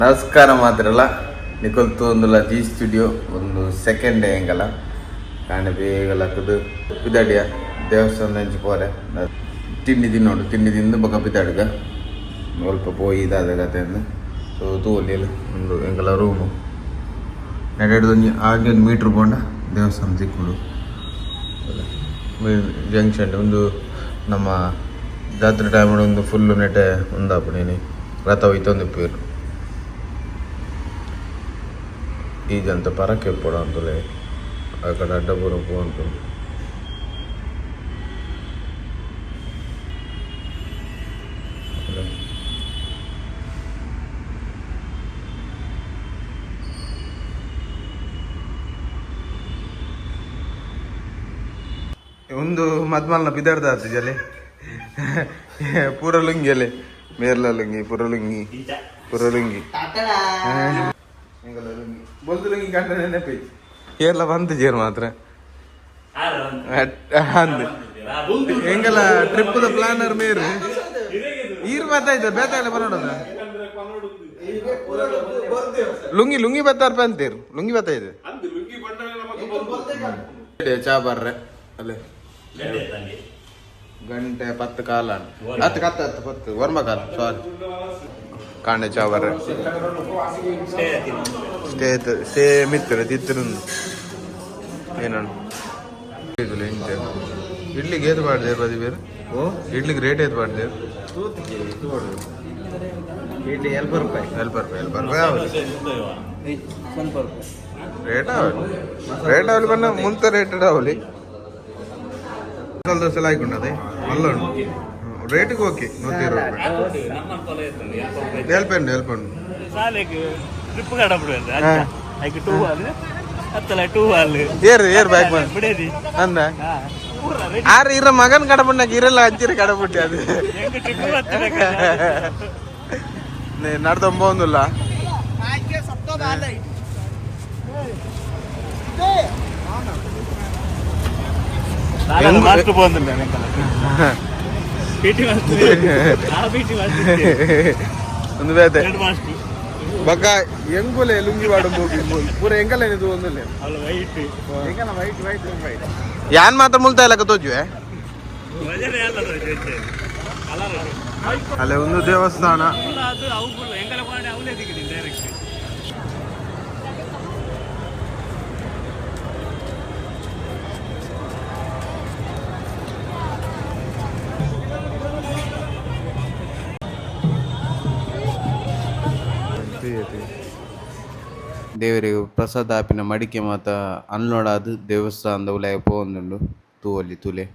ನಮಸ್ಕಾರ ಮಾತ್ರಲ್ಲ ನಿಕೊಲ್ತು ಒಂದುಲ G studio ಒಂದು second ಹೆಂಗಲ್ಲ ಕಾಣೆ ಬೇಗಲಕ್ಕದು ಪಿದಾಡಿಯ ದೇವಸ್ಥಾನ ಹಂಚಿ ಪೋರೆ ತಿಂಡಿ ತಿನ್ನೋಡು ತಿಂಡಿ ತಿಂದು ಬೊಕ್ಕ ಪಿದಾಡ್ಗ ಸ್ವಲ್ಪ ಪೋಯಿ ಇದಾದ ಕತೆ ಸೊ ತೂಲಿ ಒಂದು ಹೆಂಗಲ್ಲ ರೂಮು ನಡೆದು ಹಾಗೆ ಒಂದು ಮೀಟ್ರ್ ಬೋಂಡ ದೇವಸ್ಥಾನ ಸಿಕ್ಕುಡು ಜಂಕ್ಷನ್ ಒಂದು ನಮ್ಮ ಜಾತ್ರೆ ಟೈಮ್ ಒಂದು ಫುಲ್ಲು ನೆಟ್ಟೆ ಒಂದಾಪಣಿ ರಥ ಹೋಯ್ತೊಂದು ಪೇರು ಈಜಂತ ಪರಕ್ಕೆ ಪೋಡ ಅಂತಲೇ ಆ ಕಡೆ ಅಡ್ಡಪುರ ಅಂತ ಒಂದು ಮದ್ಮಲ್ನ ಬಿದ್ದಾಡ್ದ ಜಲೆ ಪೂರ ಲುಂಗಿ ಅಲೆ ಮೇರ್ಲ ಲುಂಗಿ ಪುರಲುಂಗಿ ಬೊಲ್ದು ಲುಂಗಿ ಕಂಡ ನೆನಪಿ ಕೇರಳ ಬಂತು ಜೇರು ಮಾತ್ರ ಅಂದು ಹೆಂಗಲ್ಲ ಟ್ರಿಪ್ ದ ಪ್ಲಾನರ್ ಮೇರು ಈರ್ ಬತ್ತಾಯ್ತು ಬೇತಾಗಲ್ಲ ಬರೋಣ ಲುಂಗಿ ಬತ್ತಾರ ಅಂತೀರು ಲುಂಗಿ ಬತ್ತಾಯ್ತು ಚಾ ಬರ್ರೆ ಅಲ್ಲೇ ಗಂಟೆ 10 ಕಾಲ 10 ವರ್ಮ ಕಾಲ ಸಾರಿ ಕಾಂಡೆ ಚಾ ಬರ್ರೆ ಸ್ಟೇ ಮಿತ್ರ ತಿತ್ರ ಏನ ಇಡ್ಲಿಗೆ ಏದು ಮಾಡ್ದೇರು ಬದಿ ಬೇರೆ ಇಡ್ಲಿಗೆ ರೇಟ್ ಏದು ಮಾಡ್ದೇರು ಇಡ್ಲಿ 40 ರೂಪಾಯಿ ರೇಟ್ ಅವಲಿ ಬನ್ನ ಮುಂತ ರೇಟೆಡ್ ಅವಲಿ ದೋಸೆ ಆಯ್ಕೊಂಡದೆ ಅಲ್ಲೋಣ ರೇಟಿಗೆ ಓಕೆ 120 ಹೇಳ್ಪಂಡು ಏರ್ ಬ್ಯಾಕ್ ಅಂದ ಆರು ಇರ ಮಗನ್ ಕಡಪಣ್ಣಾಗ ಇರಲ್ಲ ಹಂಚಿರ ಕಡಪುಟ್ಟಿ ಅದು ನಡ್ದೊಂಬೋದಿಲ್ಲ ಒಂದು ಬೇತೆ ಬಕ್ಕ ಹೆಂಗುಲೆ ಲುಂಗಿ ವಾಡು ಪೂರ ಹೆಂಗಲ್ಲ ಇದು ಒಂದಲ್ಲೇ ಯಾನ್ ಮಾತ್ರ ಮುಲ್ತಾ ಇಲ್ಲ ತೋಜುವೆ ಅಲ್ಲೇ ಒಂದು ದೇವಸ್ಥಾನ ದೇವರಿಗೆ ಪ್ರಸಾದ ಆಪಿನ ಮಡಿಕೆ ಮಾತ ಅನ್ಲೋಡಾದು ದೇವಸ್ಥಾನದ ಉಲಾಯ ಪೋಂದುಂಡು ತೂವಲ್ಲಿ ತುಲೆ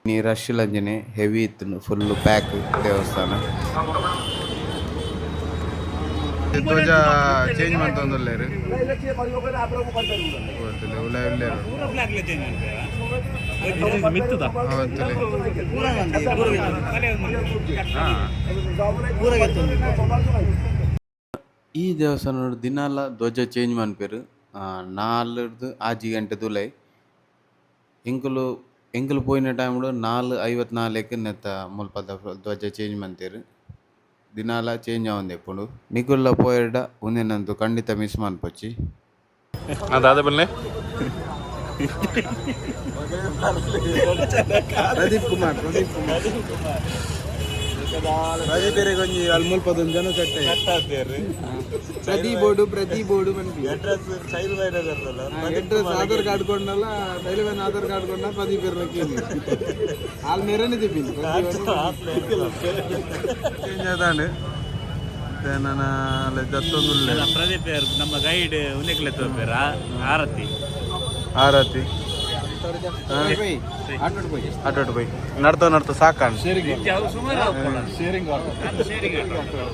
ನೀ ರಶ್ ಲಂಜನೆ ಹೆವಿ ಇತ್ತು ಫುಲ್ ಪ್ಯಾಕ್ ದೇವಸ್ಥಾನ ಧ್ವಜ ಚೇಂಜ್ ಮಾಡ್ತಂದುಲ್ಲೇರು ಈ ದೇವಸ್ಥಾನ ದಿನಾಲ ಧ್ವಜ ಚೇಂಜ್ ಮನ್ಪೇರು 4 ಆಜಿ ಗಂಟೆ ತುಲೈ ಎಂಕಲು ಪೋಯಿನ ಟೈಮ್ಡು 4:54 ನೆತ್ತ ಮುಲ್ಪ ಧ್ವಜ ಚೇಂಜ್ ಮಂತೇರು ದಿನಾಲ ಚೇಂಜ್ ಆವಂದೆ ಎప్పుడు ನಿಗುಲ್ಲ ಪೋಯಡ ಒಂದೇನಂತೂ ಖಂಡಿತ ಮಿಸ್ ಮನ್ಪೊಚ್ಚಿ ಅದಾದ ಬಲ್ಲೆ ಪ್ರದೀಪ್ ಕುಮಾರ್ ಬೇರೆ ಕೊಂಚಿ ಅಲ್ಲಿ ಮುಲ್ಪದೊಂದು ಜನ ಪ್ರತಿ ಬೋರ್ಡು ಅಡ್ರೆಸ್ ಆಧಾರ್ ಕಾರ್ಡ್ ಕೊಂಡಲ್ಲ ರೈಲ್ವೆ ಆಧಾರ್ ಕಾರ್ಡ್ ಕೊಂಡ ಪ್ರದೀಪ್ ಅಲ್ಲಿ ಮೇರೆನೆ ತಿಪ್ಪಿನಿ ಚೇಂಜ್ ಆದಾಂಡು ಪ್ರದೀಪ್ ನಮ್ಮ ಗೈಡ್ ಉನ್ನೆಕ್ಲೆ ತೋಪೇರ ಆರತಿ ಆಟೋಟ್ ಬೈ ನಡ್ತಾ ಸಾಕಾಣ್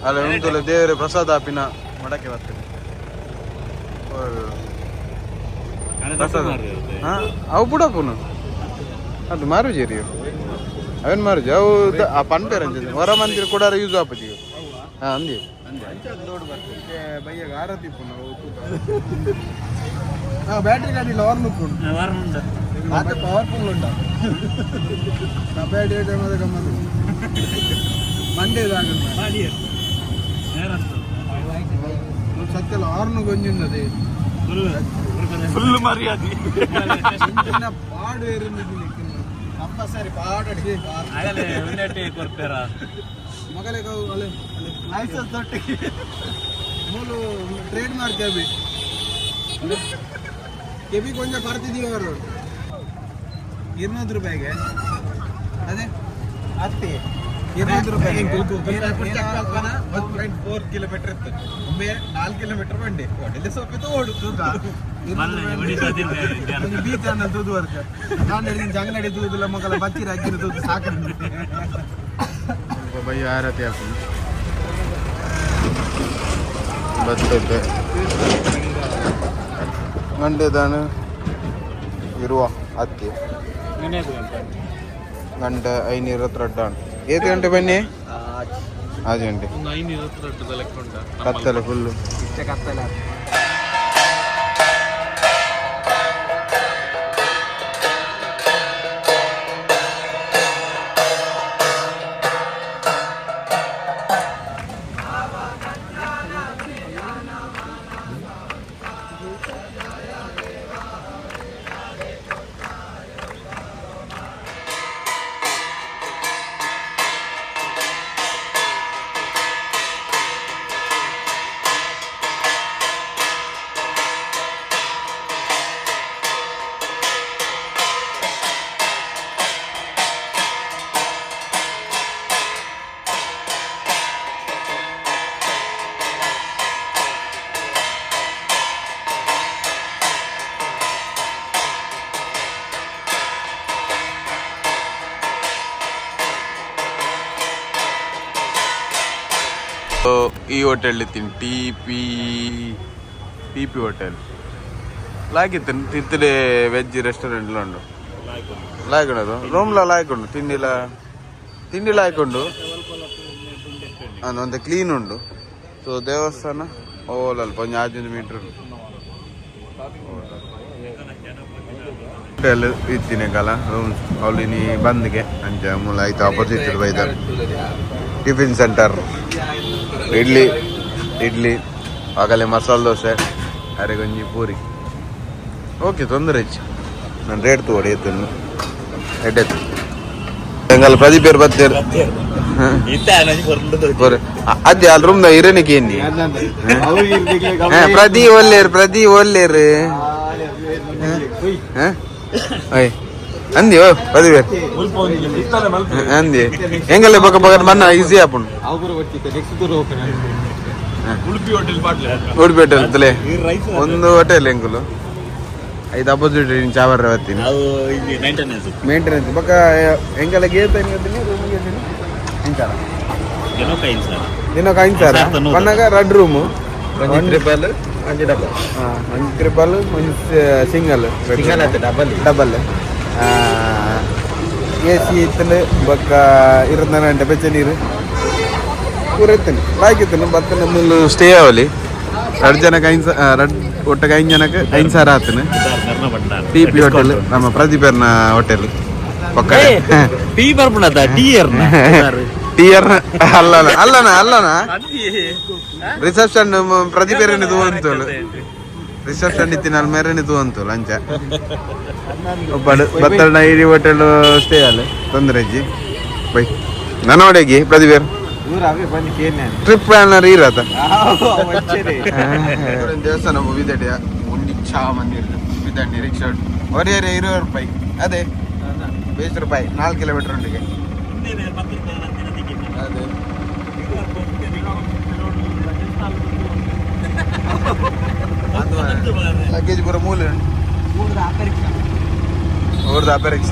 ಅಲ್ಲ ಉಂಟಲ್ಲ ದೇವರೇ ಪ್ರಸಾದ ಆಪಿನ ಮಡಕೆ ಬರ್ತದೆ ಪ್ರಸಾದ ಅವು ಬುಡಕುನು ಅದು ಮಾರುಜೇರಿ ಅವೇನು ಮಾರುಜಿ ಅವು ಆ ಪನ್ಪೇರ್ ಅಂಜ ಹೊರ ಮಂದಿರ ಕೂಡ ಯೂಸ್ ಆಪತಿ ಅಂದಿ ಬೈಯಾಗ ಆರತಿ ಬ್ಯಾಟ್ರಿ ಗಾಡಿ ಇಲ್ಲ ಮತ್ತೆ ಪವರ್ಫುಲ್ ಉಂಟು ಬ್ಯಾಟ್ರಿ ಗಮ್ಮತ್ ಮಂಡೇ ಬತ್ತಲ್ಲ ಆರ್ನು ಗೊಂಜುಂದದೆ ಫುಲ್ ಮರ್ಯಾದೆ ಪಾಡು ಏರಿದ್ದಿಲ್ಲ ಕಂಪಲ್ಸರಿ ಪಾಡಡಿ ಆಗಲೇ ಉನ್ನಟ್ಟಿ ಕೊಡ್ತಾರ ಮಗಲೇ ಕವು ಅಲೆ ಲೈಸೆನ್ಸ್ ತೊಟ್ಟಿಗೆ ಮೂಲು ಟ್ರೇಡ್ ಮಾರ್ಕ್ ಕೆಬಿ ಕೆಬಿ ಕೊಂಚ ಬರ್ತಿದ್ದೀವಿ ಅವರು 200 ರೂಪಾಯಿಗೆ ಅದೇ ಅತ್ತಿ 200 ರೂಪಾಯಿಗೆ 1.4 ಕಿಲೋಮೀಟರ್ ಇತ್ತು ಒಮ್ಮೆ 4 ಕಿಲೋಮೀಟರ್ ಬಂಡಿ ಒಳ್ಳೆ ಸೊಪ್ಪಿತ್ತು ಓಡು ತೂಕ ಬೀಚ್ ಅನ್ನ ತೂದು ವರ್ಗ ನಾನು ಹೇಳಿದ್ದೀನಿ ಜಂಗನಡಿ ತೂದಿಲ್ಲ ಮಕ್ಕಳ ಬಚ್ಚಿರ ಹಾಕಿನ ತೂದು ಸಾಕಂದ್ರೆ ಭಯ ಆರತಿ ಹಾಕೊಂಡು ಬರ್ತೈತೆ ಗಂಟೆದಾನ ಇರುವ ಹತ್ತಿ ಗಂಟೆ 522 ಏತು ಗಂಟೆ ಬನ್ನಿ 5 ಗಂಟೆ 522 ಲೆಕ್ಕ ಉಂಟಾ ಕತ್ತಲೆ ಫುಲ್ಲು ಇಷ್ಟೇ ಕತ್ತಲೆ ಈ ಹೋಟೆಲ್ ಇತ್ತೀನಿ ಟಿ ಪಿ ಹೋಟೆಲ್ ಲಾಗಿತ್ತು ತಿತ್ತಲೆ ವೆಜ್ ರೆಸ್ಟೋರೆಂಟ್ಲ ಉಂಡು ಲಾಯ್ಕೊಂಡದು ರೂಮ್ಲ ಲಾಯ್ಕೊಂಡು ತಿಂಡಿ ಲಾಯ್ಕೊಂಡು ಒಂದು ಕ್ಲೀನ್ ಉಂಡು ಸೊ ದೇವಸ್ಥಾನ ಓಲಲ್ಪ ಒಂದು 5 ಮೀಟ್ರ್ ಉಂಟು ಹೋಟೆಲ್ ಇತ್ತೀನಿ ಕಾಲ ರೂಮ್ಸ್ ಅಲ್ಲಿ ನೀ ಬಂದ್ಗೆ ಅಂಚ ಮೂಲ ಆಯ್ತು ಆಪೋಸಿಟ್ ಬೈದ ಟಿಫಿನ್ ಸೆಂಟರ್ ಇಡ್ಲಿ ಆಗಲೇ ಮಸಾಲೆ ದೋಸೆ ಅರೆಗೊಂಜಿ ಪೂರಿ ಓಕೆ ತೊಂದರೆ ಹೆಚ್ಚು ನಾನು ರೇಟ್ ತೋಡಿ ಎತ್ತನ್ನು ಎಡ್ಡೆತ್ತು ಹೆಂಗಲ್ಲ ಪ್ರದೀಪ್ ಏರ್ ಬರ್ತೇರು ಅದೇ ಅಲ್ಲಿ ರೂಮ್ದ ಇರನಿಗೆ ಏನಿ ಪ್ರದಿ ಒಲ್ಲೇರು ಅಂದಿ ಪ್ರದೀಪ್ ಅಂದಿ ಹೆಂಗಲ್ಲ ಬಕ್ಕ ಬಕ್ಕ ಬನ್ನ ಈಸಿ ಆಪುಂಡು ಉಡುಪಿ ಹೋಟೆಲ್ ತಲೆ ಒಂದು ಹೋಟೆಲ್ ಹೆಂಗುಲು 5 ಅಪೋಸಿಟ್ ಚಾವರ್ ಬರ್ತೀನಿ ಮೇಂಟೆನೆನ್ಸ್ ಬಕ್ಕ ಹೆಂಗಲ್ಲ ಗೇತ ದಿನಕ್ಕೆ 5 ಸಾವಿರ ಬಂದಾಗ 2 ರೂಮು 1 ಟ್ರಿಪಲ್ ಒಂದು ಸಿಂಗಲ್ ಡಬಲ್ ಎ ಸಿ ಇತ್ತಲು ಬೊಕ್ಕ 24 ಗಂಟೆ ಬೆಚ್ಚ ನೀರು ಪೂರೈತೇನೆ ಲಾಯ್ಕಿತ್ತೇನೆ ಬತ್ತನ ಮುಲ್ಲು ಸ್ಟೇ ಆವಲಿ 2 ಜನಕ್ಕೆ 5 ಒಟ್ಟಿಗೆ 5 ಜನಕ್ಕೆ 5 ಸಾವಿರ ಆತನು ಟಿ ಪಿ ಹೋಟೆಲ್ ನಮ್ಮ ಪ್ರದೀಪರ್ನ ಹೋಟೆಲ್ ಪಕ್ಕ ಟಿಯರ್ ಅಲ್ಲನ ರಿಸೆಪ್ಷನ್ ಪ್ರದೀಪೇರನೆ ತೂವಂತೋಳು ರಿಸೆಪ್ಷನ್ ಇತ್ತಿನ ಅಲ್ಲಿ ಮೇರೆನೆ ತೂವಂತೋಳು ಅಂಚ ಬತ್ತಣ್ಣ ಇಡೀ ಹೋಟೆಲ್ ಸ್ಟೇ ಅಲ್ಲ ತೊಂದರೆ ಅಜ್ಜಿ ಬೈ ನನ್ನ ಹೊಡೆಗಿ ಪ್ರದೀಪೇರ್ ಟ್ರಿಪ್ ಪ್ಲಾನರ್ ಇರತ್ತ ದೇವಸ್ಥಾನ ವಿದಡ್ಯ ಉಂಡಿ ಚಾ ಮಂದಿರ ವಿದಡ್ಡಿ ರಿಕ್ಷಾ ಒರೇ 20 ರೂಪಾಯಿ ಅದೇ 20 ರೂಪಾಯಿ 4 ಕಿಲೋಮೀಟರ್ ಉಂಟಿಗೆ ಅದೇ ಲಗೇಜ್ ಪೂರ ಮೂಲ ಅವ್ರದ್ದು ಅಪೇಕ್ಷ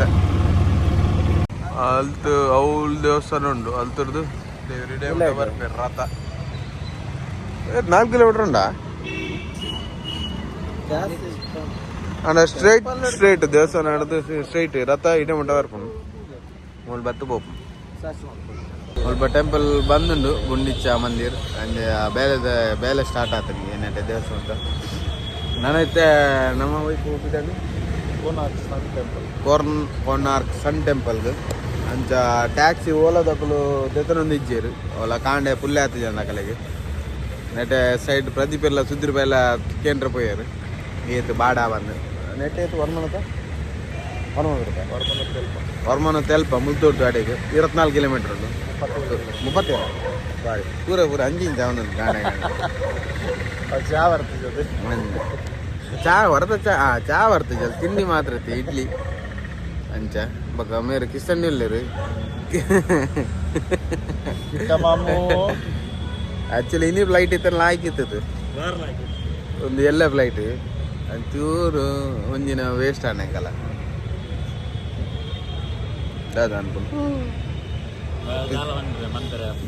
ಅಲ್ತು ಅವ್ಳ ದೇವಸ್ಥಾನ ಉಂಡು ಅಲ್ತರದು ಬರ್ಬೇಕು ರಥ 4 ಕಿಲೋಮೀಟರ್ ಉಂಡಾ ಅಣ್ಣ ಸ್ಟ್ರೈಟ್ ದೇವಸ್ಥಾನ ಸ್ಟ್ರೈಟ್ ರಥ ಇಡೇ ಮುಂಟ ಬರ್ಪುಂಡು ಮೂಲ ಬತ್ತು ಪೋಪು ಸ್ವಲ್ಪ ಟೆಂಪಲ್ ಬಂದುಂಡು ಗುಂಡಿಚ್ಚ ಮಂದಿರ್ ಅಂಡ್ ಬೇಲೆ ಸ್ಟಾರ್ಟ್ ಆತನಿಗೆ ಏನಂటే ದೇವಸ್ಥಾನ ನಾನೈತೆ ನಮ್ಮ ವೈಫ್ ಹೋಗಿದ್ದಾನೆ ಕೋನಾರ್ಕ್ ಸನ್ ಟೆಂಪಲ್ಗೆ ಅಂಚ ಟ್ಯಾಕ್ಸಿ ಓಲಾದಕ್ಕಲು ಜೊತೆನೊಂದು ಇಜ್ಜೇರು ಓಲ ಕಾಂಡೆ ಪುಲ್ಲೆ ಆತ ಜನ ಕಲೆಗೆ ನೆಟ್ಟೆ ಸೈಡ್ ಪ್ರದೀಪ್ ಎಲ್ಲ ಸುದೀಪ್ ಎಲ್ಲ ಕೇಂದ್ರ ಪೋಯಾರು ಏತು ಬಾಡ ಬಂದು ನೆಟ್ಟೆ ಏತು ಹೊರಮನ ತೆಲ್ಪ ಮುದ್ದೋಡು ಅಡೆಗೆ 24 ಕಿಲೋಮೀಟರ್ ಉಂಟು 37 ಬಾಡಿ ಪೂರ ಅಂಜಿಂದ ಅವನೊಂದು ಗಾಡಿ ಚಾ ಬರ್ತದೆ ತಿಂಡಿ ಮಾತ್ರ ಇಡ್ಲಿ ಅಂಚ ಬಕ್ಕ ಮೇರೆ ಕಿಸನ್ ಇಲ್ಲರು ಆಕ್ಚುಲಿ ಇನ್ನಿ ಫ್ಲೈಟ್ ಇತ್ತಲ್ಲ ಆಯ್ಕಿತ್ತದು ಒಂದು ಎಲ್ಲ ಫ್ಲೈಟ್ ಅಂತೂರು ಒಂದಿನ ವೇಸ್ಟ್ ಅನ್ನಂಗಲ್ಲ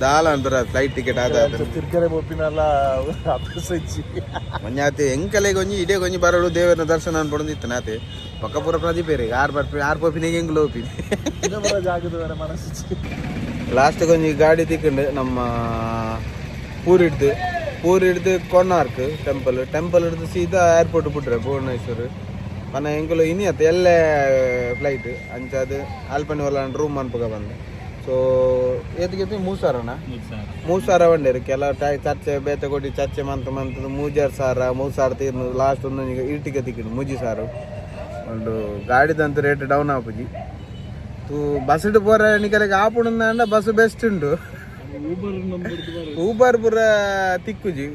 ದಾಲ ಅಂತಾರ ಫ್ಲೈಟ್ ಟಿಕೆಟ್ ಮಂಜಾತಿ ಎಂಕಲೆಗೆ ಒಂಜಿ ಇಡೇ ಕೊಂಚಿ ಬರೋಡು ದೇವರ ದರ್ಶನ ಅನ್ಪಡೊಂದಿತ್ತು ನಾತೆ ಪಕ್ಕ ಪೂರ ಪ್ರದೀಪೇರಿ ಆರು ಪೋಪಿನಿಗೆ ಹೆಂಗ್ ಲೋಪಿ ಲಾಸ್ಟ್ ಕೊಂಚಿ ಗಾಡಿ ತಿಕ್ಕೊಂಡು ನಮ್ಮ ಪೂರ್ ಹಿಡ್ದು ಕೊನಾರ್ಕ್ ಟೆಂಪಲ್ ಹಿಡ್ದು ಸೀದಾ ಏರ್ಪೋರ್ಟ್ ಬಿಟ್ರೆ ಭುವನೇಶ್ವರ್ ಮನ ಎಂಕಲು ಇನಿ ಆತ ಎಲ್ಲೇ ಫ್ಲೈಟ್ ಅಂಚದು ಆಲ್ಪನಿ ಹೊಲ ರೂಮ್ ಅನ್ಪಗ ಬಂದೆ ಸೊ ಏತಿಗೆ 3,000 ಬಂಡೇರು ಕೆಲ ಚರ್ಚೆ ಬೇತೆ ಕೊಟ್ಟು ಚರ್ಚೆ ಮಂತದ್ದು 3,000 ತೀರ್ನು ಲಾಸ್ಟ್ ಒಂದು ಇಟ್ಟಿಗೆ ತಿಕ್ಕಿಡು 3,000 ಒಂದು ಗಾಡಿದಂತೂ ರೇಟ್ ಡೌನ್ ಆಪುಜಿ ತೂ ಬಸ್ ಇಟ್ಟು ಪೋರ ನಿಕಲೆಗೆ ಆಪುಂಡ ಬಸ್ ಬೆಸ್ಟ್ ಉಂಟು ಊಬರ್ ಪೂರ ತಿಕ್ಕುಜಿ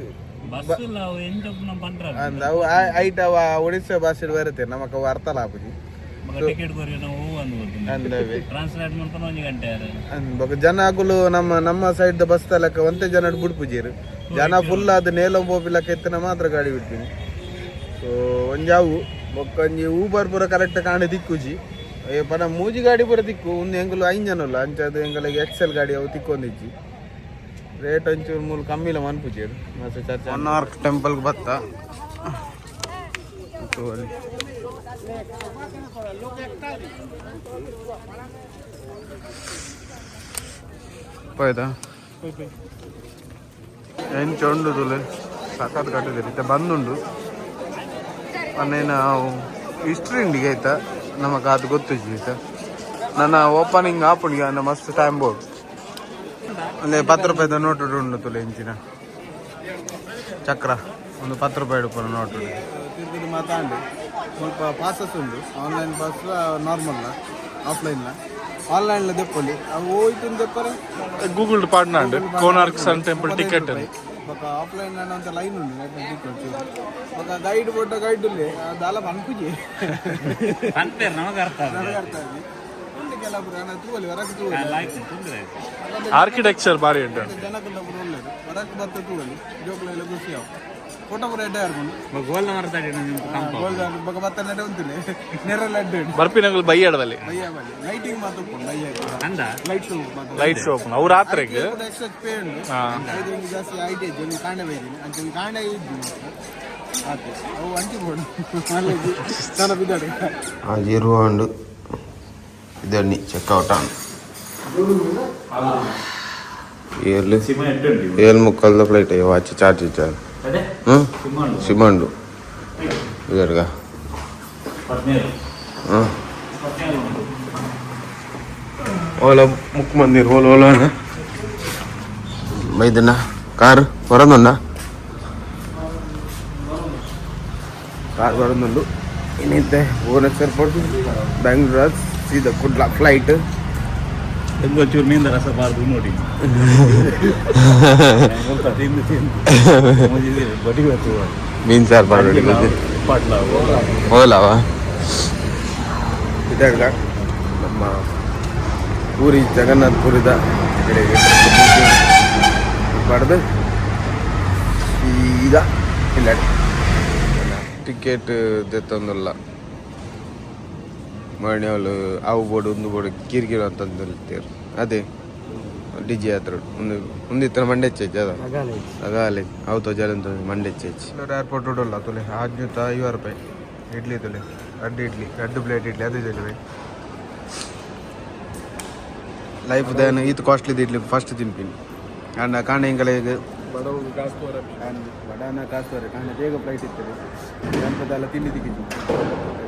ಅವು ಐಟ್ ಅವ ಒಡಿಸ್ಸಾ ಬಸ್ ಬರುತ್ತೆ ನಮಕ್ ಅವು ಅರ್ಥ ಆಪುಜಿ ಜನ ಆಗುಲು ನಮ್ಮ ಸೈಡ್ ಬಸ್ ತಲಕ ಒಂದೇ ಜನ ಬಿಡ್ಪುಜೀರು ಜನ ಫುಲ್ ಅದು ನೇಲ ಬೋಪಿಲಕ್ಕ ಎತ್ತಿನ ಮಾತ್ರ ಗಾಡಿ ಬಿಡ್ತೀನಿ ಸೊ ಒಂಜಾವು ಬೊಕ್ಕೊಂಜಿ ಊಬರ್ ಪೂರ ಕರೆಕ್ಟ್ ಕಾಣೆ ತಿಕ್ಕುಜಿ ಪನ ಮೂಜಿ ಗಾಡಿ ಪೂರ ತಿಕ್ಕು ಒಂದು ಎಂಗಲು 5 ಜನಲ್ಲ ಅಂಚದು ಎಂಗಲಿಗೆ ಎಕ್ಸೆಲ್ ಗಾಡಿ ಅವು ತಿಕ್ಕೊಂದಿಜ್ಜಿ ರೇಟ್ ಒಂಚೂರು ಮೂಲ ಕಮ್ಮಿಲ ಮನ್ಪುಜೀರು ಮತ್ತೆ ಚರ್ಚೆ ಕೊನಾರ್ಕ್ ಟೆಂಪಲ್ಗೆ ಬತ್ತ ಹೋಯ್ತಾ ಎಂಚೊಂಡು ತುಲೆ ಸಖತ್ ಕಟ್ಟಿದ್ದೀರಿ ಇತ್ತ ಬಂದುಂಡು ಮೊನ್ನೆ ಹಿಸ್ಟ್ರಿ ಇಂಡಿಗೆ ಆಯ್ತಾ ನಮಗೆ ಅದು ಗೊತ್ತಿಜ್ಜಿ ಆಯ್ತಾ ನನ್ನ ಓಪನಿಂಗ್ ಆಪುಣಿಗೆ ಅನ್ನ ಮಸ್ತ್ ಟೈಮ್ ಬೋರ್ಡ್ ಅಲ್ಲೇ 10 ರೂಪಾಯಿದ ನೋಟು ಉಂಡು ತುಲೆ ಇಂಚಿನ ಚಕ್ರ ಒಂದು 10 ರೂಪಾಯಿ ಪೂರ ನೋಟು ತಿರುಗಿ ಮಾತಾಡಿ ಸ್ವಲ್ಪ ಪಾಸಸ್ ಉಂಟು ಆನ್ಲೈನ್ ಪಾಸ್ ನಾರ್ಮಲ್ ಆಫ್ಲೈನ್ಲ ಆನ್ಲೈನ್ಲ ದೆಪ್ಪಲಿ ಅವು ಹೋಯ್ತು ದೆಪ್ಪರೆ ಗೂಗಲ್ ಪಾಡ್ನ ಕೋನಾರ್ಕ್ ಸನ್ ಟೆಂಪಲ್ ಟಿಕೆಟ್ ಬೊಕ ಆಫ್ಲೈನ್ ಅಂತ ಲೈನ್ ಉಂಡು ಟಿಕೆಟ್ ಬೊಕ ಗೈಡ್ ಪೋಟ ಗೈಡ್ ಉಲ್ಲೆ ದಾಲ ಪನ್ಪುಜಿ ನಮಗೆ ಅರ್ಥ ಉಂಟು ಕೆಲವರು ತೂವಲಿ ಹೊರಗೆ ತೂವಲಿ ಆರ್ಕಿಟೆಕ್ಚರ್ ಬಾರಿ ಉಂಟು ಜನಕ್ಕೆಲ್ಲ ಪೂರ ಒಳ್ಳೆಯದು ಹೊರಗೆ ಬತ್ತ ತೂವಲಿ ಜೋಕ್ಲೆಲ್ಲ ಖುಷಿ ಅವು ಫೋಟೋ ಪೂರ ಎಡ್ಡೆ ಆಡ್ಕೊಂಡು ಗೋಲ್ನ ಮಾತಾಡಿ ಗೋಲ್ಡ್ ಬೊಕ ಬತ್ತ ನಡೆ ಉಂತಿಲ್ಲ ನೆರಲ್ಲ ಅಡ್ಡೆ ಬರ್ಪಿನಗಳು ಬೈಯಾಡದಲ್ಲಿ ಲೈಟಿಂಗ್ ಮಾತು ಅಂದ ಲೈಟ್ ಶೋ ಅವು ರಾತ್ರಿಗೆ ಎಕ್ಸ್ಟ್ರಾ ಪೇ ಉಂಟು 5 ರಿಂಗ್ ಜಾಸ್ತಿ ಐಟಿ ಇದ್ದು ನೀವು ಕಾಂಡೆ ಬೈದೀನಿ ಅಂತ ಕಾಂಡೆ ಇದ್ದು ಆಯ್ತು ಅವು ಅಂಟಿ ಬೋಡು ನಾನು ಬಿದ್ದಾಡು ಇರುವಂಡು ಇದನ್ನಿ check out on 7:30 flight watch charge ಇಚ್ಚಾರು ಸಿಮಂಡು ಇದರ್ಗ ಓಲ ಮುಕ್ ಮಂದಿರ್ ಓಲೋನ ಮೈದನ ಕಾರ್ ಬರೋದನ್ನ ಕಾರ್ ಬರೋದೊಂದು ಇನ್ನೈತೆ ಭುವನೇಶ್ವರ್ ಪೋರ್ಟ್ ಬೆಂಗಳೂರು ಸೀದಾ ಕುಡ್ಲ ಫ್ಲೈಟ್ ಒಂಚೂರು ಮೀನಿಂದ ರಸ ಬಾರ್ದು ನೋಡಿ ಮೀನ್ ಸಾರು ಬಾರ್ದು ಓಲವಾ ಇದಾಗ ನಮ್ಮ ಪೂರಿ ಜಗನ್ನಾಥ್ ಪುರಿದ ಕಡೆಗೆ ಪಡೆದು ಈಗ ಇಲ್ಲ ಟಿಕೆಟ್ ತೆತ್ತೊಂದಲ್ಲ ಮಣಿಯವರು ಅವು ಬೋರ್ಡು ಒಂದು ಬೋರ್ಡು ಕಿರಿಕಿರಿ ಅಂತಂದು ಹೇಳ್ತೀರು ಅದೇ ಡಿಜೆ ಹತ್ರ ಒಂದಿತ್ತರ ಮಂಡೆ ಹೆಚ್ಚು ಅದ ಅಗಾಲೆ ಅವು ತೋಜಾಲ ಅಂತ ಮಂಡೆ ಹೆಚ್ಚು ಏರ್ಪೋರ್ಟ್ ಉಡಲ್ಲ ತುಲೆ 550 ರೂಪಾಯಿ ಇಡ್ಲಿ ತುಲೆ ಅಡ್ಡು ಪ್ಲೇಟ್ ಇಡ್ಲಿ ಅದು ಇಡ್ಲಿ ಲೈಫ್ ದೇನು ಇದು ಕಾಸ್ಟ್ಲಿದು ಇಡ್ಲಿ ಫಸ್ಟ್ ತಿನ್ಪಿನಿ ಅಂಡ ಕಾಣ ಹಿಂಗಲೆಗೆ ಬಡಾನ ಕಾಸ್ತೋರೆ ಕಾಣ ಬೇಗ ಫ್ಲೈಟ್ ಇರ್ತದೆ ಗಣಪದೆಲ್ಲ ತಿಂಡಿ ತಿಕ್ಕಿದ್ದು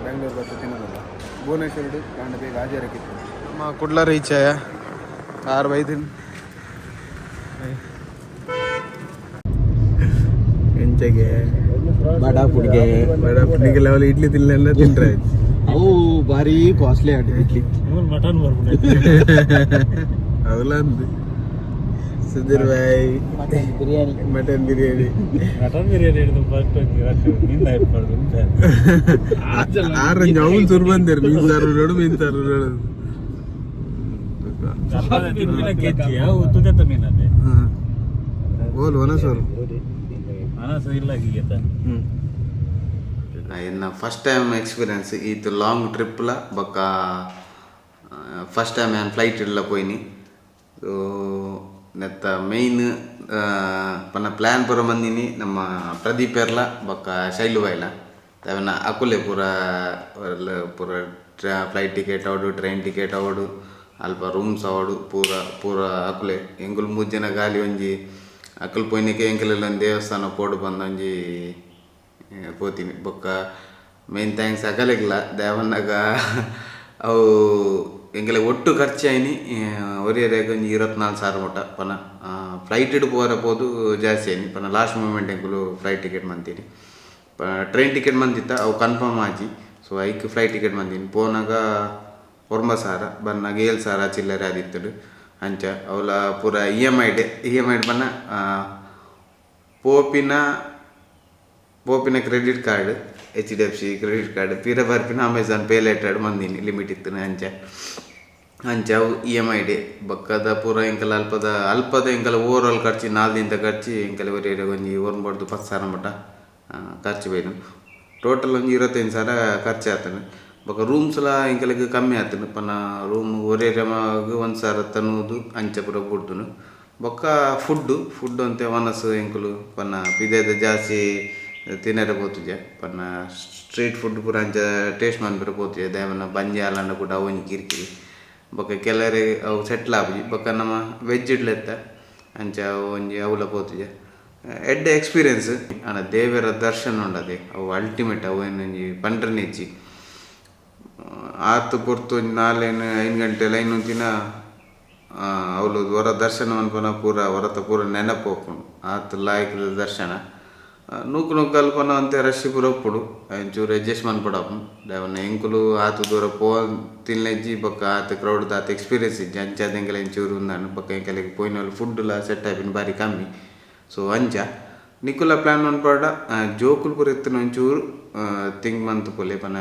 ಬೆಂಗಳೂರು ಬಸ್ ತಿನ್ನೋದಲ್ಲ ಭುವನೇಶ್ವರ ಕಾಣ ಬೇಗ ಹಾಜರಕ್ಕಿತ್ತು ನಮ್ಮ ಕುಡ್ಲ ರೀಚ್ 6 ಬೈದಿನ ಅಂಚೆಗೆ ಬಡ ಪುಡ್ಗೆ ಬಡ ಅವಳು ಇಡ್ಲಿ ತಿನ್ನಲ್ಲ ತಿಂಟ್ರೆ ಅವು ಭಾರಿ ಕಾಸ್ಟ್ಲಿ ಆಟ ಇಡ್ಲಿ ಮಟನ್ ಅವಳ ಅಂದು ಸುಧೀರ್ ಬಾಯ್ ಬಿರಿಯಾನಿ ಮಟನ್ ಬಿರಿಯಾನಿ ಮಟನ್ ಬಿರಿಯಾನಿ ಹಿಡಿದು ಫಸ್ಟ್ ನಿಂದ ಇಟ್ಬಾರ್ದು ಆರಂಜ್ ಅವನು ಸುರು ಬಂದಿರು ಮೀನ್ ಸಾರು ನೋಡು ಮೀನ್ ಸಾರು ನೋಡು ತಿನ್ನಿನ ಕೆಚ್ಚಿ ಯಾವ ತುಜತ ಮೀನದೆ ಓಲ್ ಒನಸೋರು ಅನಸ ಇಲ್ಲ ಹೀಗೆತ ಇನ್ನು ಫಸ್ಟ್ ಟೈಮ್ ಎಕ್ಸ್ಪೀರಿಯನ್ಸ್ ಇದು ಲಾಂಗ್ ಟ್ರಿಪ್ಲ ಬೊಕ್ಕ ಫಸ್ಟ್ ಟೈಮ್ ನಾನು ಫ್ಲೈಟ್ ಇಲ್ಲ ಪೋಯ್ನಿ ಸೊ ನೆತ್ತ ಮೇಯ್ನ್ ಪನ್ನ ಪ್ಲ್ಯಾನ್ ಪೂರ ಬಂದಿನಿ ನಮ್ಮ ಪ್ರದೀಪ್ ಎರ್ಲ ಬೊಕ್ಕ ಶೈಲು ಬಾಯ್ಲ ಅವನ ಅಕುಲೆ ಪೂರ ಪೂರ ಫ್ಲೈಟ್ ಟಿಕೆಟ್ ಅವಡು ಟ್ರೈನ್ ಟಿಕೆಟ್ ಅವಡು ಅಲ್ಪ ರೂಮ್ಸ್ ಅವಡು ಪೂರ ಪೂರ ಅಕುಲೆ ಎಂಗುಲು 3 ಜನ ಗಾಲಿ ಒಂಜಿ ಅಕಲ್ ಪೋಯ್ನಿಕೆ ಎಂಕಲೆಲ್ಲ ಒಂದು ದೇವಸ್ಥಾನ ಪೋಡು ಬಂದು ಒಂಜಿ ಪೋತೀನಿ ಬೊಕ್ಕ ಮೇನ್ ಥ್ಯಾಂಕ್ಸ್ ಅಕಲೆಗಿಲ್ಲ ದೇವನ್ನಾಗ ಅವು ಎಂಗೆಲ್ಲ ಒಟ್ಟು ಖರ್ಚು ಆಯ್ನಿ ಒರಿಯರೆಗೆ ಒಂದು 24,000 ಮಟ್ಟ ಪನ ಫ್ಲೈಟ್ ಇಡು ಪೋದು ಜಾಸ್ತಿ ಆಯ್ನಿ ಪನ ಲಾಸ್ಟ್ ಮೂಮೆಂಟ್ ಎಂಕುಲು ಫ್ಲೈಟ್ ಟಿಕೆಟ್ ಮಂತೀನಿ ಟ್ರೈನ್ ಟಿಕೆಟ್ ಮಂತಿತ್ತ ಅವು ಕನ್ಫರ್ಮ್ ಆಚಿ ಸೊ ಐಕ್ ಫ್ಲೈಟ್ ಟಿಕೆಟ್ ಮಂತೀನಿ ಪೋನಾಗ 9,000 ಬನ್ನಾಗ 7,000 ಚಿಲ್ಲರೆ ಆದಿತ್ತಡು ಅಂಚ ಅವಳ ಪೂರ ಇ ಎಮ್ ಐ ಬನ್ನ ಪೋಪಿನ credit card HDFC credit card ಪೀರ ಬರ್ಪಿನ ಅಮೆಝಾನ್ ಪೇ ಲೇಟೆಡ್ ಮಂದಿನಿ ಲಿಮಿಟ್ ಇತ್ತು ಅಂಚ ಅವು ಇ ಎಮ್ ಐ ಬಕ್ಕದ ಪೂರ ಎಂಕಲ ಅಲ್ಪದ ಎಂಕಲ ಓವರ್ ಖರ್ಚು 4 ದಿನದ ಖರ್ಚು ಎಂಕಲ ಒರಿಯರೆ ಒಂಜಿ 10,000 ಮಟ್ಟ ಖರ್ಚು ಬೈನು ಟೋಟಲ್ ಒಂಜಿ 25,000 ಖರ್ಚು ಆತನು ಬೊಕ್ಕ ರೂಮ್ಸ್ಲ ಎಂಕಲೆಗ್ ಕಮ್ಮಿ ಆತನು ಪನ ರೂಮ್ ಒರಿಯರೆ 1,000 ತನ್ನೂದು ಅಂಚ ಪೂರ ಬಿಡ್ತನು ಬೊಕ್ಕ ಫುಡ್ ಅಂತೆ ಮನಸ್ಸು ಎಂಕುಲು ಪನ್ನ ಪಿದೆದ ಜಾಸ್ತಿ ತಿನ್ನರೆ ಪೋತುಜೆ ಪನ್ನ ಸ್ಟ್ರೀಟ್ ಫುಡ್ ಪೂರ ಅಂಚ ಟೇಸ್ಟ್ ಮನ್ಪುರ ಪೋತುಜೆ ದೇವನ ಬಂಜಿ ಆಲಂಡ ಕೂಡ ಅವೊಂಜಿ ಕಿರಿಕಿರಿ ಬೊಕ್ಕ ಕೆಲರೆ ಅವು ಸೆಟ್ಲ್ ಆಪುಜಿ ಬೊಕ್ಕ ನಮ್ಮ ವೆಜ್ ಇಡ್ಲೆತ್ತ ಅಂಚ ಒಂಜಿ ಅವಲ ಪೋತುಜೆ ಎಡ್ಡೆ ಎಕ್ಸ್ಪೀರಿಯನ್ಸ್ ಅಣ್ಣ ದೇವರ ದರ್ಶನ ಉಂಡದೆ ಅವು ಅಲ್ಟಿಮೇಟ್ ಅವು ಏನೊಂಜಿ ಪಂಡ್ರನೆಜ್ಜಿ ಆತು ಪೊರ್ತು 4-5 ಗಂಟೆ ಲೈನ್ ಉಂತಿನ ಅವಳು ಹೊರ ದರ್ಶನ ಅನ್ಪನ ಪೂರ ಹೊರತ ಪೂರ ನೆನಪು ಒಪ್ಪುಂಡು ಆತು ಲಾಯಕದ ದರ್ಶನ ನೂಕು ಅಲ್ಪನ ಅಂತೆ ರಶ್ ಪೂರ ಒಪ್ಪುಡು ಒಂಚೂರು ಅಡ್ಜಸ್ಟ್ ಮನ್ಪಡಪ್ಪು ಅವನ ಎಂಕುಲು ಆತು ದೂರ ತಿನ್ನೆಜ್ಜಿ ಬೊಕ್ಕ ಆತು ಕ್ರೌಡ್ ಆತು ಎಕ್ಸ್ಪೀರಿಯನ್ಸ್ ಇಜ್ಜಿ ಅಂಚಾದ ಎಂಕಲೆ ಒಂಚೂರು ಉಂದಾನು ಬೊಕ್ಕ ಎಂಕಲೆಗೆ ಪೋಯಿನವ್ರು ಫುಡ್ಲ ಸೆಟ್ ಆಯ್ಪಿನ ಬಾರಿ ಕಮ್ಮಿ ಸೊ ಅಂಚ ನಿಕುಲ ಪ್ಲ್ಯಾನ್ ಅನ್ಪಡ ಜೋಕುಲು ಪೂರ ಎತ್ತಿನ ಒಂಚೂರು ತಿಂಗ್ ಮಂತ್ ಪೊಲೆ ಪನ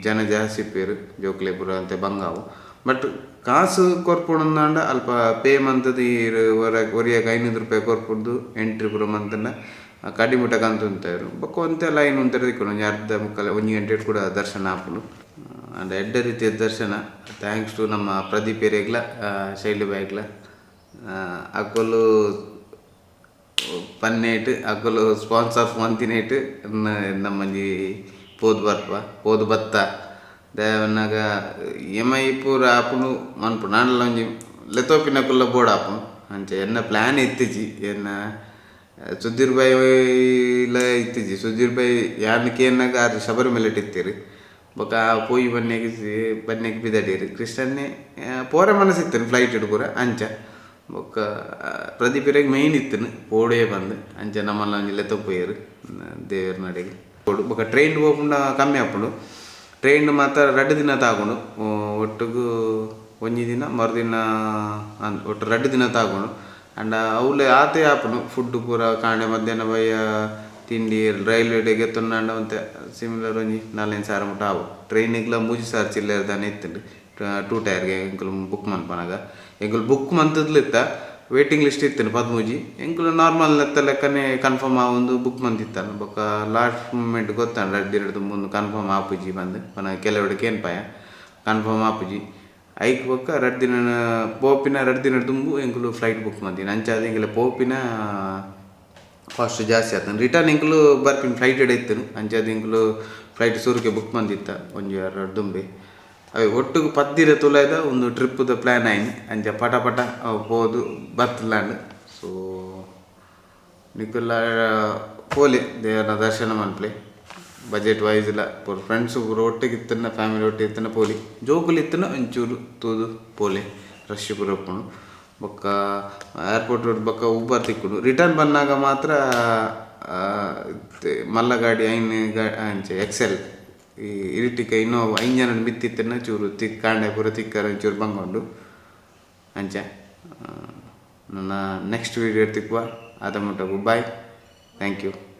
ಜನ ಜಾಸ್ತಿ ಪೇರು ಜೋಕುಲೆ ಪೂರ ಅಂತೆ ಬಂಗಾವು ಬಟ್ ಕಾಸು ಕೊರ್ಪುಂಡ ಅಲ್ಪ ಪೇ ಮಂತದ ಒರಿಯಾಗ 500 ರೂಪಾಯಿ ಕೊರ್ಪುಡ್ದು ಎಂಟ್ರಿ ಪೂರ ಮಂತನ ಕಡಿಮುಟ ಕಂತು ಉಂತಾರು ಬೊಕ್ಕ ಒಂತೆ ಲೈನ್ ಉಂತಾರೆ ದಿಕ್ಕೊಂಡು ಒಂಜಿ ಅರ್ಧ ಮುಕ್ಕಾಲ 1 ಗಂಟೆ ಕೂಡ ದರ್ಶನ ಆಪುಡು ಅಂಡ್ ಎಡ್ಡ ರೀತಿಯ ದರ್ಶನ ಥ್ಯಾಂಕ್ಸ್ ಟು ನಮ್ಮ ಪ್ರದೀಪ್ ಏರಿಯಾಗ್ಲ ಶೈಲಿ ಬಾಯ್ಗ್ಲ ಅಕ್ಕೊಲು ಪನ್ನೇಟ್ ಅಕ್ಕೊಲು ಸ್ಪಾನ್ಸರ್ ಮಂತಿನೇಟ್ ನಮ್ಮಂಜಿ ಪೋದು ಬತ್ತ ದೇವನಾಗ ಎಮ್ ಐ ಪೂರ ಆಪುನು ಮನ್ಪು ನಾನಲ್ಲ ಒಂಜಿ ಲೆತೋಪಿನಕುಲ್ಲ ಬೋರ್ಡ್ ಆಪುನು ಅಂಚೆ ಎನ್ನ ಪ್ಲ್ಯಾನ್ ಇತ್ತಿಜಿ ಎನ್ನ ಸುಧೀರ್ ಬಾಯ್ ಇತ್ತಿಜಿ ಸುಧೀರ್ ಬಾಯ್ ಯಾನಕ್ಕೆ ಎನ್ನಾಗ ಆರು ಶಬರಿಮಲೆ ಇತ್ತಿರು ಬೊಕ್ಕ ಪೋಯಿ ಬನ್ನೆಗೆ ಬಿದಡೀರು ಕೃಷ್ಣನ್ನೇ ಪೋರ ಮನಸ್ಸಿತ್ತನು ಫ್ಲೈಟ್ ಇಡು ಪೂರ ಅಂಚ ಬೊಕ್ಕ ಪ್ರದೀಪಿರಾಗ ಮೇಯ್ನ್ ಇತ್ತನು ಪೋಡೇ ಬಂದು ಅಂಚ ನಮ್ಮಲ್ಲ ಒಂಜಿಲ್ಲ ತಪ್ಪೋಯ್ಯರು ದೇವರ ನಡೆಗೆ ಪೋಡು ಬೊಕ್ಕ ಟ್ರೈನ್ ಹೋಗ್ಕೊಂಡು ಕಮ್ಮಿ ಆಪುಂಡು ಟ್ರೈನ್ ಮಾತ್ರ 2 ದಿನ ತಾಗೊಂಡು ಒಟ್ಟಿಗೂ ಒಂಜಿ ದಿನ ಮರುದಿನ ಒಟ್ಟು 2 ದಿನ ತಾಗೊಂಡು ಅಂಡ ಅವಳೆ ಆತೆ ಆಪುನು ಫುಡ್ ಪೂರ ಕಾಣೆ ಮಧ್ಯಾಹ್ನ ಬಯ್ಯ ತಿಂಡಿ ರೈಲ್ವೆಡೆಗೆ ತೊಂಡ ಅಂತೆ ಸಿಮಿಲರ್ ಒಂಜಿ 4,000 ಮಟ್ಟ ಆವು ಟ್ರೈನಿಗೆಲ್ಲ 3,000 ಚಿಲ್ಲರೆ ದಾನೆ ಇತ್ತಂಡು 2 ಟೈರ್ಗೆ ಎಂಕುಲು ಬುಕ್ ಮನ್ಪನಾಗ ಎಂಕುಲು ಬುಕ್ ಮಂತದ್ಲಿತ್ತ ವೇಟಿಂಗ್ ಲಿಸ್ಟ್ ಇತ್ತನು 13 ಎಂಕುಲು ನಾರ್ಮಲ್ ಲೆಕ್ಕನೆ ಕನ್ಫರ್ಮ್ ಆವೊಂದು ಬುಕ್ ಮಂತಿತ್ತಾನು ಬೊಕ್ಕ ಲಾಸ್ಟ್ ಮೂಮೆಂಟ್ ಗೊತ್ತಾಂಡು 2 ದಿನದ ಮುಂದೆ ಕನ್ಫರ್ಮ್ ಆಪುಜಿ ಬಂದು ಪನ ಕೆಲವಡಿಗೆ ಏನು ಪಾಯ ಕನ್ಫರ್ಮ್ ಆಪುಜಿ ಐಕ್ ಬೊಕ್ಕ 2 ದಿನ ಪೋಪಿನ 2 ದಿನ ತುಂಬು ಎಂಕುಲು ಫ್ಲೈಟ್ ಬುಕ್ ಮಂತೀನಿ ಅಂಚಾದ ಎಂಕಲೆ ಪೋಪಿನ ಕಾಸ್ಟ್ ಜಾಸ್ತಿ ಆತನು ರಿಟರ್ನ್ ಎಂಕುಲು ಬರ್ಪಿನ ಫ್ಲೈಟ್ ಎಡೆ ಇತ್ತನು ಅಂಚಾದ ಎಂಕುಲು ಫ್ಲೈಟ್ ಸೂರಕ್ಕೆ ಬುಕ್ ಮಂತಿತ್ತ ಒಂಜಿ 2 ದುಂಬೆ ಅವೆ ಒಟ್ಟಿಗೆ 10 ತುಲಾಯ್ದ ಒಂದು ಟ್ರಿಪ್ಪದ ಪ್ಲ್ಯಾನ್ ಆಯ್ನಿ ಅಂಚ ಪಟ ಪೋದು ಬತ್ತಲಾಂಡ್ ಸೊ ನಿಕುಲ್ಲ ಪೋಲೆ ದೇವರ ದರ್ಶನ ಮನ್ಪ್ಲೆ ಬಜೆಟ್ ವೈಸ್ ಇಲ್ಲ ಪೂರ ಫ್ರೆಂಡ್ಸ್ ಪೂರ ಒಟ್ಟಿಗೆ ಇತ್ತನ ಫ್ಯಾಮಿಲಿ ಒಟ್ಟಿಗೆ ಇತ್ತನ ಪೋಲಿ ಜೋಕುಲು ಇತ್ತನ ಒಂಚೂರು ತೂದು ಪೋಲೆ ರಶ್ ಪೂರ ಒಪ್ಪುಂಡು ಬೊಕ್ಕ ಏರ್ಪೋರ್ಟ್ ಬೊಕ್ಕ ಉಬ್ಬರ್ ತಿಕ್ಕುಡು ರಿಟರ್ನ್ ಬಂದಾಗ ಮಾತ್ರ ಮಲ್ಲ ಗಾಡಿ ಅಂಚೆ ಎಕ್ಸೆಲ್ ಈ ಇರಿಟಿಕ ಇನ್ನೋವಾ ಇಂಜನ್ ಬಿತ್ತಿತ್ತನ್ನ ಚೂರು ಕಾಂಡೆ ಪೂರ ತಿಕ್ಕರ ಚೂರು ಬಂಗೊಂಡು ಅಂಚೆ ನನ್ನ ನೆಕ್ಸ್ಟ್ ವೀಡಿಯೋ ತಿಕ್ಕುವ ಅದ ಮುಟ್ಟವು ಬಾಯ್ ಥ್ಯಾಂಕ್ ಯು.